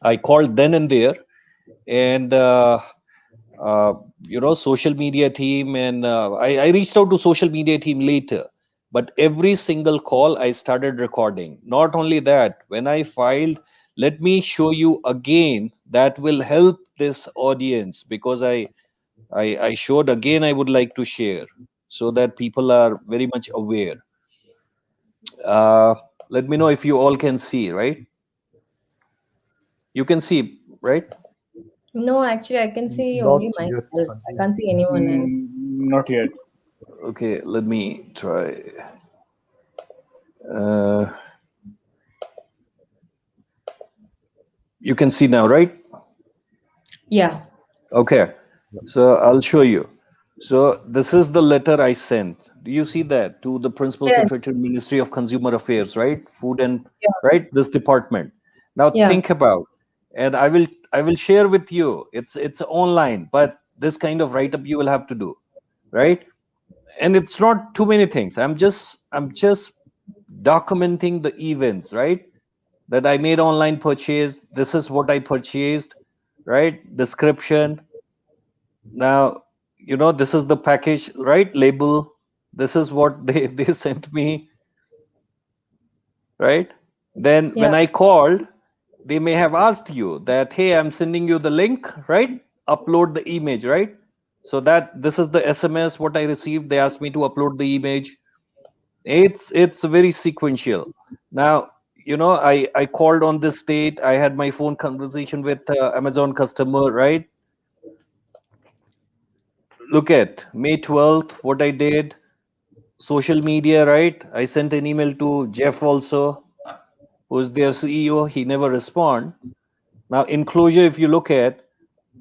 I called then and there, and uh, social media team, and I reached out to social media team later. But every single call I started recording. Not only that, when I filed, let me show you again, that will help this audience, because I showed again, I would like to share so that people are very much aware. uh, Let me know if you all can see, right? You can see, right? No, actually, I can see only Not yet, myself. I Sanjeev. can't see anyone else. Not yet. Okay, let me try. uh, you can see now, right? Yeah. Okay, so I'll show you. So this is the letter I sent. Do you see that, to the Principal Yes. Secretary, Ministry of Consumer Affairs, right? Food and, Yeah. right, this department. Now Yeah. think about, and I will share with you. It's online, but this kind of write up you will have to do, right? And it's not too many things. I'm just documenting the events, right? That I made online purchase. This is what I purchased, right? Description. Now, this is the package, right? Label. This is what they sent me, right? Then Yeah. when I called, they may have asked you that, hey, I'm sending you the link, right? Upload the image, right? So that this is the SMS what I received. They asked me to upload the image. It's very sequential. Now, I called on this date. I had my phone conversation with Amazon customer, right? Look at May 12th, what I did. social media, right? I sent an email to Jeff also, who's their CEO. He never respond. Now, enclosure, if you look at,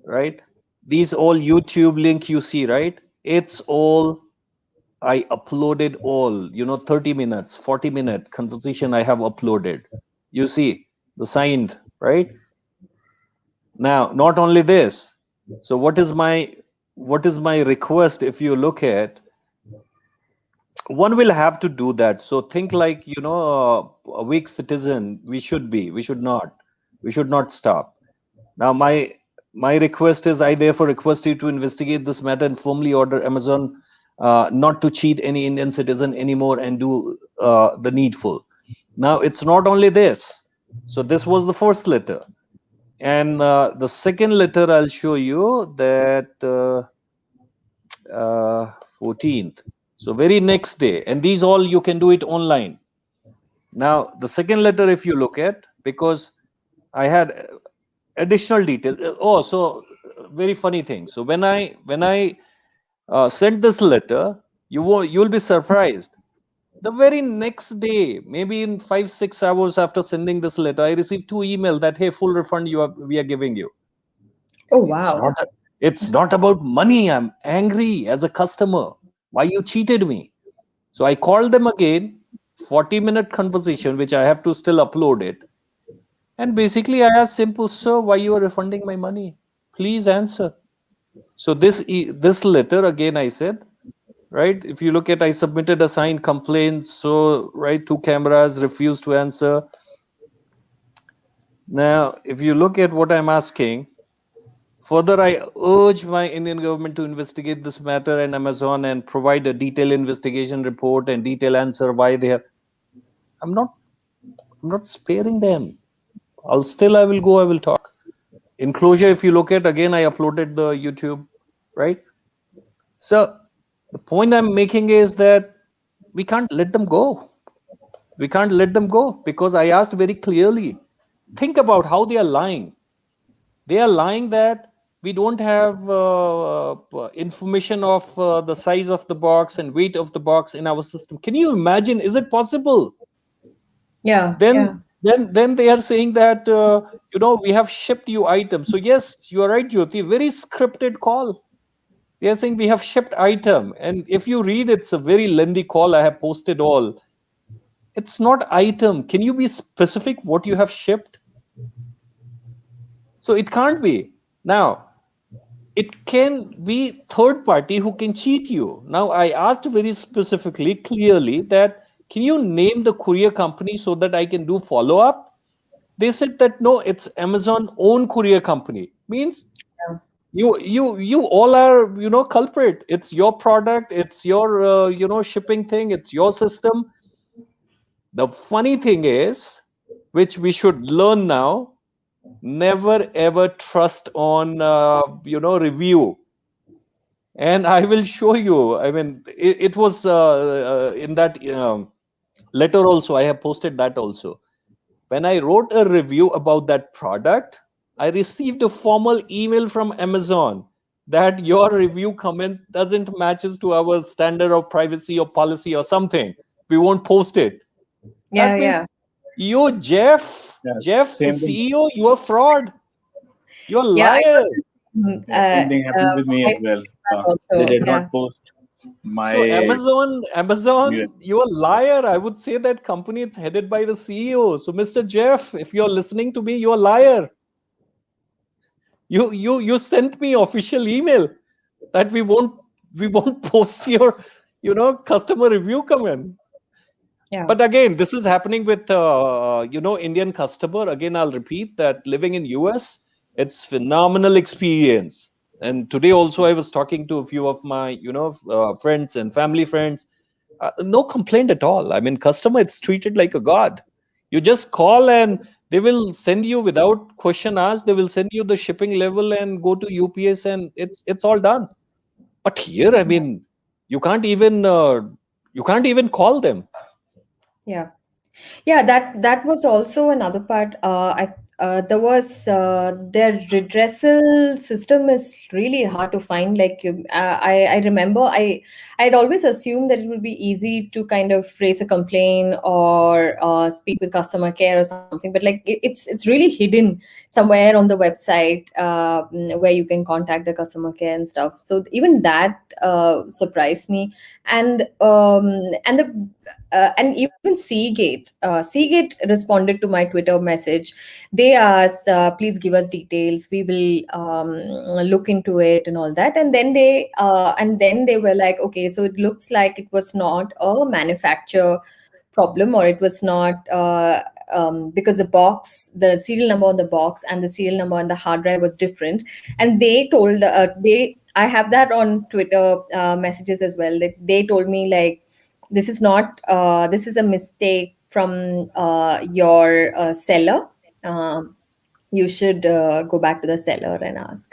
right, these all YouTube link you see, right? It's all I uploaded all, 30 minutes, 40-minute conversation I have uploaded. You see, the signed, right? Now, not only this. So what is my request if you look at one will have to do that. So think like, a weak citizen we should not stop. Now my request is, I therefore request you to investigate this matter and firmly order Amazon not to cheat any Indian citizen anymore and do the needful. Now it's not only this. So this was the first letter, and the second letter I'll show you that 14th. So very next day, and these all you can do it online. Now the second letter, if you look at, because I had additional details. Oh, so very funny thing. So when I sent this letter, you'll be surprised. The very next day, maybe in 5-6 hours after sending this letter, I received 2 emails that, hey, full refund we are giving you. Oh, It's wow. not it's not about money. I'm angry as a customer. Why you cheated me? So I called them again, 40-minute conversation, which I have to still upload it. And basically, I asked simple, sir, why you are refunding my money? Please answer. So this letter again, I said, right? If you look at, I submitted a signed complaint. So right, 2 cameras refused to answer. Now, if you look at what I'm asking, further, I urge my Indian government to investigate this matter and Amazon and provide a detailed investigation report and detailed answer why they have. I'm not. I'm not sparing them. I will go. I will talk. Enclosure, if you look at again, I uploaded the YouTube, right? So the point I'm making is that we can't let them go. We can't let them go because I asked very clearly. Think about how they are lying. They are lying that we don't have information of the size of the box and weight of the box in our system. Can you imagine? Is it possible? Yeah, yeah. Then they are saying that we have shipped you items. So yes, you are right, Jyoti. Very scripted call. They are saying we have shipped item, and if you read, it's a very lengthy call. I have posted all. It's not item. Can you be specific what you have shipped? So it can't be. Now, it can be third party who can cheat you. Now, I asked very specifically, clearly, that can you name the courier company so that I can do follow up? They said that no, it's Amazon own courier company. Means Yeah. you all are culprit. It's your product. It's your shipping thing. It's your system. The funny thing is, which we should learn now, never ever trust on review. And I will show you. I mean, it was in that letter also. I have posted that also. When I wrote a review about that product, I received a formal email from Amazon that your review comment doesn't matches to our standard of privacy or policy or something. We won't post it. Yeah, That yeah. means you, Yeah, Jeff, the same thing. CEO, you are fraud. You're a Yeah, I liar. got the Yeah, same thing happened with me as well. feedback They also. did Yeah. not post So my Amazon, you're a liar. I would say that company is headed by the CEO. So Mr. Jeff, if you're listening to me, you're a liar. You sent me official email that we won't post your customer review comment. Yeah. But again, this is happening with Indian customer. Again, I'll repeat that living in US, it's phenomenal experience. And today also, I was talking to a few of my friends and family friends. No complaint at all. I mean, customer, it's treated like a god. You just call and they will send you without question asked. They will send you the shipping level and go to UPS, and it's all done. But here, I mean, you can't even call them. Yeah. Yeah, that was also another part. there was their redressal system is really hard to find. Like I remember I'd always assumed that it would be easy to kind of raise a complaint or speak with customer care or something, but like it's really hidden somewhere on the website where you can contact the customer care and stuff. So even that surprised me, and and the and even Seagate responded to my Twitter message. They asked, please give us details, we will look into it and all that. And then they were like, okay, so it looks like it was not a manufacturer problem, or it was not because the serial number on the box and the serial number on the hard drive was different. And they told they I have that on Twitter messages as well, that they told me like, this is a mistake from your seller. um, you should go back to the seller and ask.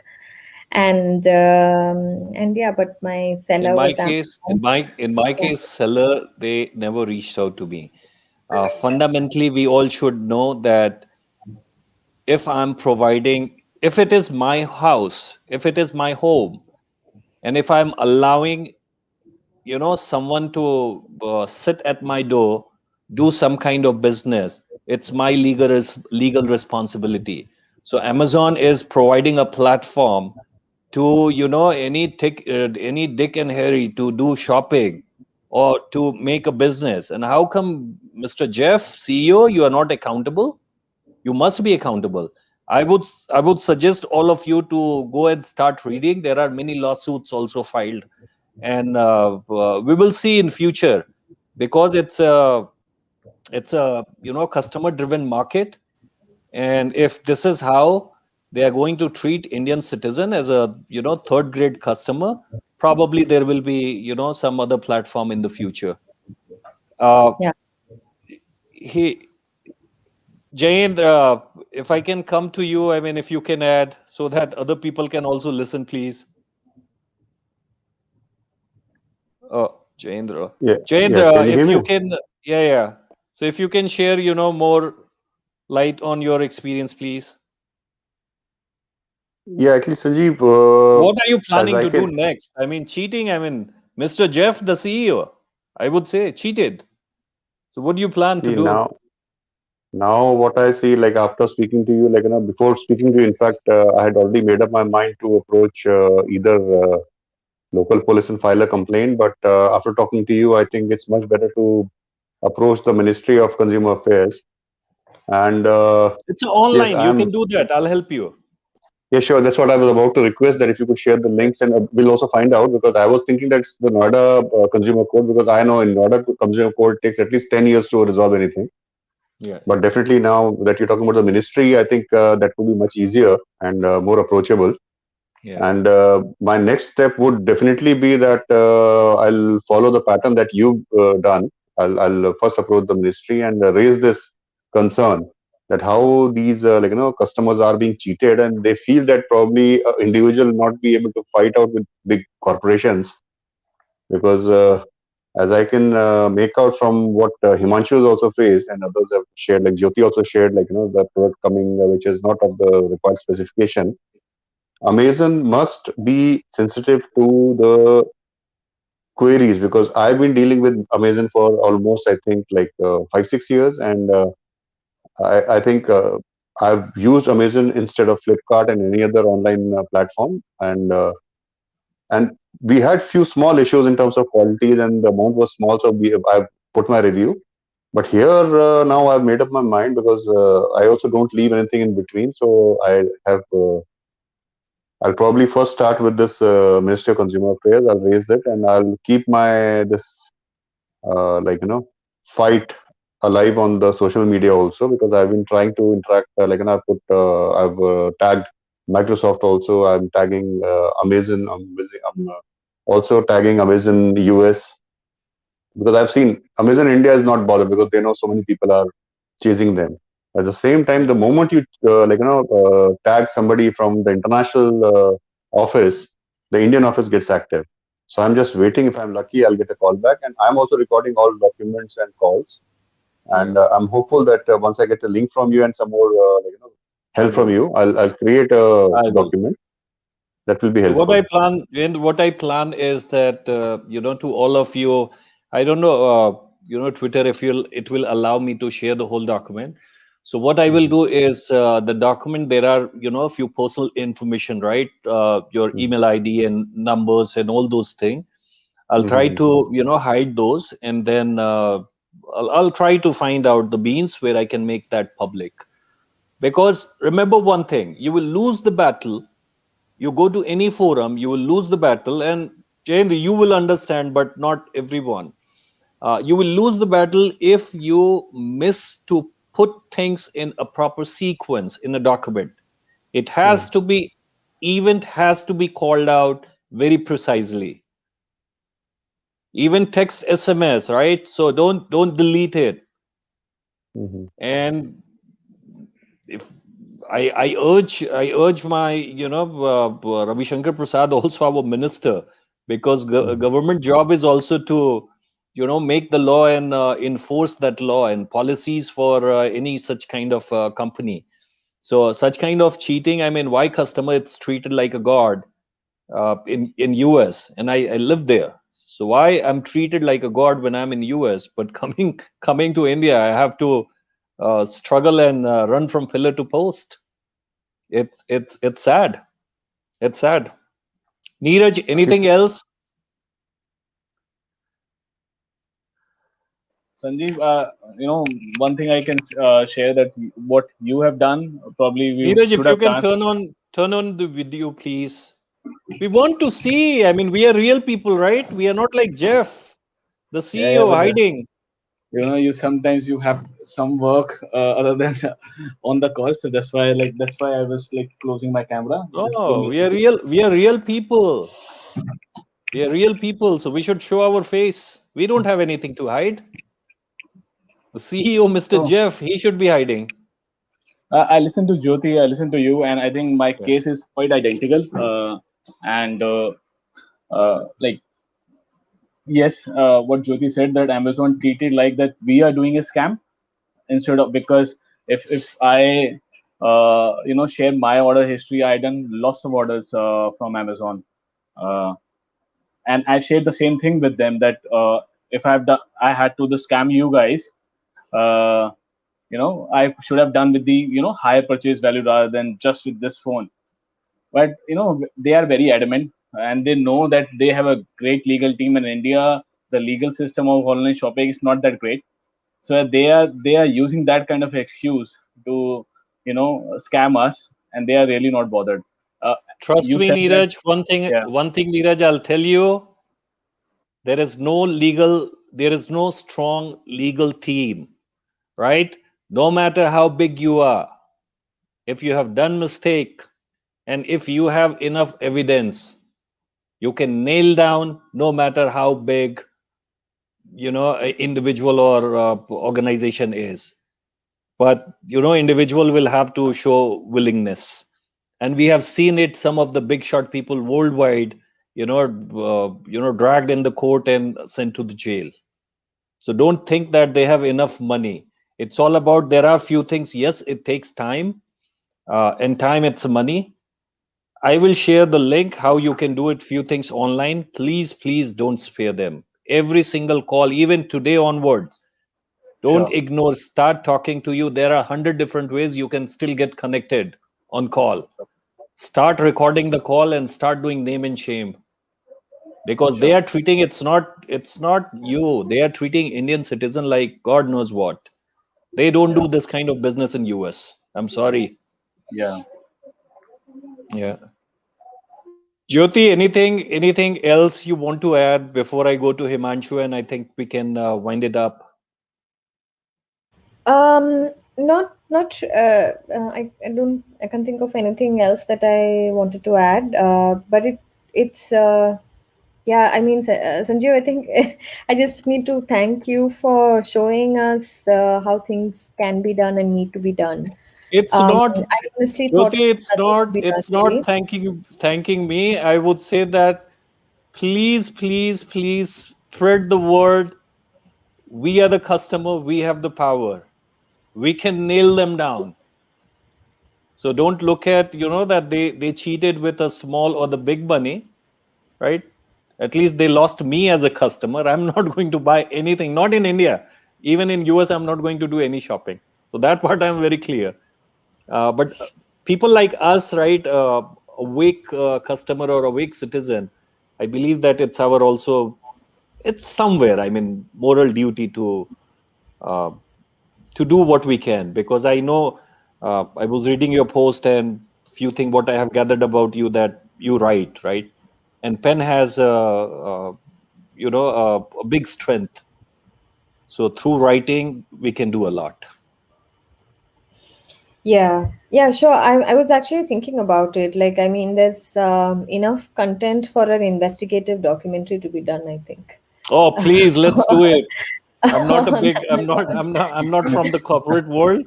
And yeah, but my In seller my was case, Amazon. in my Yeah. case, seller, they never reached out to me. Fundamentally, we all should know that if I'm providing, if it is my house, if it is my home, and if I'm allowing, someone to sit at my door, do some kind of business, it's my legal responsibility. So Amazon is providing a platform to, any Dick and Harry to do shopping or to make a business. And how come, Mr. Jeff, CEO, you are not accountable? You must be accountable. I would suggest all of you to go and start reading. There are many lawsuits also filed, and we will see in future, because it's a customer driven market. And if this is how they are going to treat Indian citizen as a third grade customer, probably there will be some other platform in the future. uh Yeah. he Jayend, if I can come to you, I mean, if you can add so that other people can also listen, please. Jayendra. Yeah, yeah. Jayendra, Can you hear if you me? can, yeah, yeah. So if you can share, more light on your experience, please. Yeah, actually, Sanjeev, What are you as planning I to do can next? I mean, cheating. I mean, Mr. Jeff, the CEO, I would say cheated. So what do you plan to see do? now what I see, like after speaking to you, like before speaking to you, in fact, I had already made up my mind to approach either local police and file a complaint. But after talking to you, I think it's much better to approach the Ministry of Consumer Affairs. And It's yes, online. You I'm can do that. I'll help you. yeah, sure. That's what I was about to request, that if you could share the links, and we'll also find out, because I was thinking that's the Noida Consumer Code, because I know in Noida Consumer Code takes at least 10 years to resolve anything. Yeah, But definitely now that you're talking about the ministry, I think that would be much easier and more approachable. yeah, And my next step would definitely be that I'll follow the pattern that you've done. I'll first approach the ministry and raise this concern, that how these customers are being cheated, and they feel that probably individual will not be able to fight out with big corporations, because as I can make out from what Himanshu has also faced and others have shared, like Jyoti also shared, like the product coming which is not of the required specification. Amazon must be sensitive to the queries, because I've been dealing with Amazon for almost, I think, like 5 6 years, and I think I've used Amazon instead of Flipkart and any other online platform, and we had few small issues in terms of qualities, and the amount was small, so I put my review. But here now I've made up my mind, because I also don't leave anything in between, so I have. I'll probably first start with this Ministry of Consumer Affairs. I'll raise it, and I'll keep my this like fight alive on the social media also, because I've been trying to interact. I've tagged Microsoft also. I'm tagging Amazon. I'm also tagging Amazon US, because I've seen Amazon India is not bothered, because they know so many people are chasing them. At the same time, the moment you tag somebody from the international office, the Indian office gets active. So I'm just waiting. If I'm lucky, I'll get a call back, and I'm also recording all documents and calls. yeah. And I'm hopeful that once I get a link from you and some more help I from will. you. I'll create a I will. document that will be So what helpful. I plan, and what I plan is that to all of you, I don't know, Twitter, if it will allow me to share the whole document. So what I will Mhm, do is the document. There are a few personal information, right? Your mhm, email ID and numbers and all those things. I'll try mhm, to hide those, and then I'll try to find out the beans where I can make that public. Because remember one thing, you will lose the battle. You go to any forum, you will lose the battle, and Jayendra, you will understand, but not everyone. You will lose the battle if you miss to put things in a proper sequence in a document. It has mhm, to be, event has to be called out very precisely. Even text SMS, right? So don't delete it. mhm, And if I urge my Ravi Shankar Prasad, also our minister, because mhm, government job is also to make the law and enforce that law and policies for any such kind of company. So such kind of cheating, I mean, why customer it's treated like a god in US, and I live there. So why I'm treated like a god when I'm in US, but coming to India, I have to struggle and run from pillar to post. It's sad. It's sad. Neeraj, See, anything else? Sanjeev, one thing I can share that what you have done, probably we Neeraj, should if you have can done. turn on the video, please. We want to see. I mean, we are real people, right? We are not like Jeff, the Yeah, yeah, CEO, but hiding. you sometimes you have some work other than on the call, so that's why I was like closing my camera. Just give No, me a we are second. real. We are real people. We are real people, so we should show our face. We don't have anything to hide. The CEO, Mr. So Jeff, he should be hiding. I listened to Jyoti, I listened to you, and I think my Yeah. case is quite identical. And like yes, what Jyoti said, that Amazon treated like that we are doing a scam, instead of, because if I share my order history, I done lots of orders from Amazon, uh, and I shared the same thing with them, that if I've done, I had to the scam you guys. Uh, I should have done with the higher purchase value rather than just with this phone. But they are very adamant, and they know that they have a great legal team in India. The legal system of online shopping is not that great, so they are using that kind of excuse to scam us, and they are really not bothered. uh, Trust you me, said that. Neeraj. Yeah, One thing, Neeraj, I'll tell you. There is no strong legal team, right? No matter how big you are, if you have done mistake and if you have enough evidence, you can nail down no matter how big a individual or organization is. But individual will have to show willingness, and we have seen it. Some of the big shot people worldwide, dragged in the court and sent to the jail. So don't think that they have enough money. It's all about, there are few things. Yes, it takes time, and time it's money. I will share the link how you can do it. Few things online. Please don't spare them. Every single call, even today onwards, don't sure. ignore. Start talking to you. There are 100 different ways you can still get connected on call. Start recording the call and start doing name and shame, because they Sure. are treating, it's not you. They are treating Indian citizen like God knows what. They don't Yeah, do this kind of business in US. I'm sorry. yeah. Yeah. Jyoti, anything else you want to add before I go to Himanshu, and I think we can wind it up. Not I can't think of anything else that I wanted to add. But it's yeah, I mean, Sanjeev, I think I just need to thank you for showing us how things can be done and need to be done. It's not, I honestly thought Jyoti, nothing could be done it's not today. thanking me. I would say that please spread the word. We are the customer, we have the power. We can nail them down. So don't look at, that they cheated with a small or the big money, right? At least they lost me as a customer. I'm not going to buy anything, not in India. Even in US, I'm not going to do any shopping. So that part I'm very clear. But people like us, right, a weak customer or a weak citizen, I believe that it's our also, it's somewhere, I mean, moral duty uh, to do what we can. Because I know, I was reading your post, and few things what I have gathered about you, that you write, right? And pen has a big strength. So through writing, we can do a lot. Yeah, sure. I was actually thinking about it. Like, I mean, there's enough content for an investigative documentary to be done, I think. Oh, please, let's do it. I'm not a On big. Amazon. I'm not from the corporate world.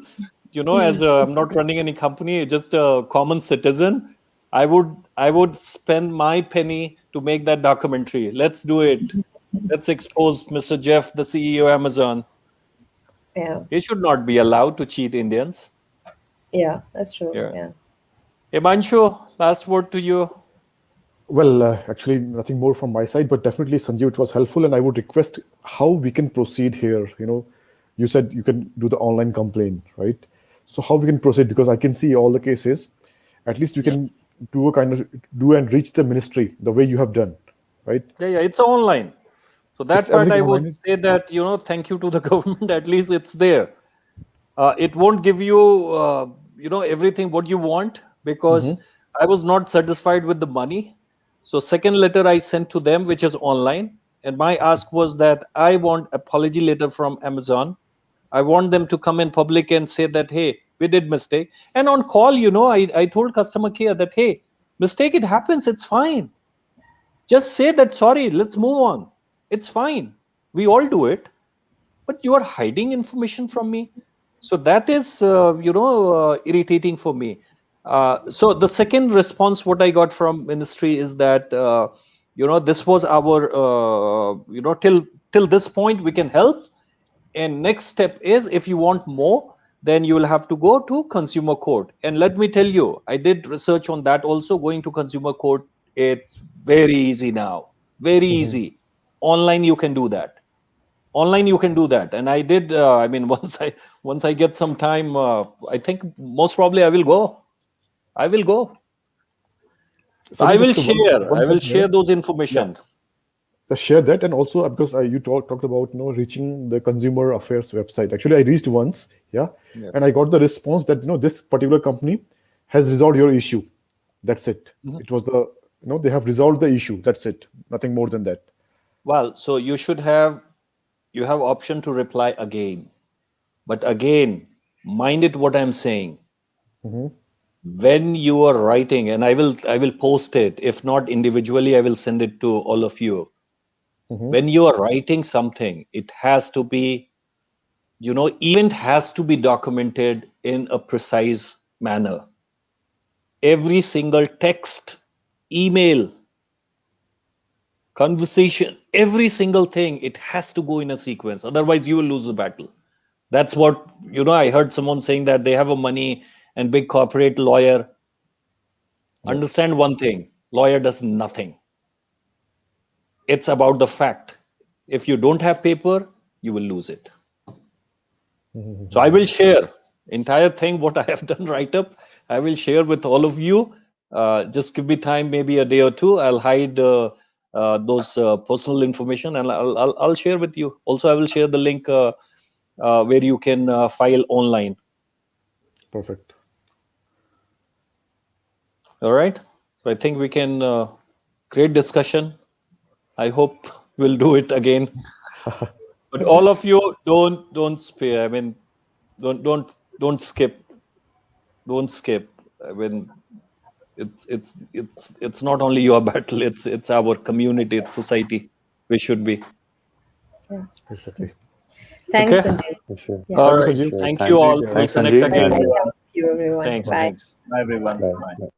I'm not running any company. Just a common citizen. I would spend my penny to make that documentary. Let's do it. Let's expose Mr. Jeff, the CEO of Amazon. Yeah, He should not be allowed to cheat Indians. yeah, that's true. Yeah. Yeah. Himanshu, last word to you. Well, actually, nothing more from my side, but definitely, Sanjeev, it was helpful, and I would request how we can proceed here. You said you can do the online complaint, right? So how we can proceed, because I can see all the cases. At least we can do a kind of do and reach the ministry the way you have done, right? Yeah, it's online. So It's that part everything I would online. say that, thank you to the government. At least it's there. It won't give you, everything what you want, because I was not satisfied with the money. So second letter I sent to them, which is online, and my ask was that I want apology letter from Amazon. I want them to come in public and say that, hey, we did mistake. And on call, I told customer care that, hey, mistake, it happens, it's fine. Just say that, sorry, let's move on. It's fine. We all do it. But you are hiding information from me. So that is, irritating for me. So the second response, what I got from ministry is that, this was our, till this point we can help. And next step is, if you want more, then you will have to go to consumer court. And let me tell you, I did research on that also. Going to consumer court, it's very easy now, very easy. Online you can do that. Online you can do that. And I did, I mean, once I get some time, I think most probably I will go. So Sanjeev, just I one will thing share here. those Yeah, information. just share that, and also because you talked about reaching the consumer affairs website. Actually, I reached once, yeah, Yeah. and I got the response that this particular company has resolved your issue. That's it. Mhm. It was they have resolved the issue. That's it. Nothing more than that. Well, so you have option to reply again. But again, mind it what I'm saying. When you are writing, and I will post it. If not individually, I will send it to all of you. When you are writing something, it has to be, event has to be documented in a precise manner. Every single text, email, conversation, every single thing, it has to go in a sequence. Otherwise, you will lose the battle. That's what, I heard someone saying that they have a money and big corporate lawyer. Yep. Understand one thing, lawyer does nothing. It's about the fact. If you don't have paper, you will lose it. So I will share entire thing what I have done write up. I will share with all of you. Just give me time, maybe a day or two. I'll hide those personal information, and I'll share with you. Also, I will share the link where you can file online. Perfect. All right. So I think we can great discussion. I hope we'll do it again. But all of you, don't spare. I mean, don't skip. Don't skip. I mean, it's not only your battle. It's our community. It's society. We should be Yeah. Exactly. Thanks, okay. Sanjay. Sure. Yeah. All Thank you, right. Sanjeev. Sure. Thank you Thanks. all. Yeah. We'll Thanks, connect Sanjeev. Bye bye. again. And Thank you, everyone. Thanks. Bye. Thanks. Bye, everyone. bye. Bye. Bye.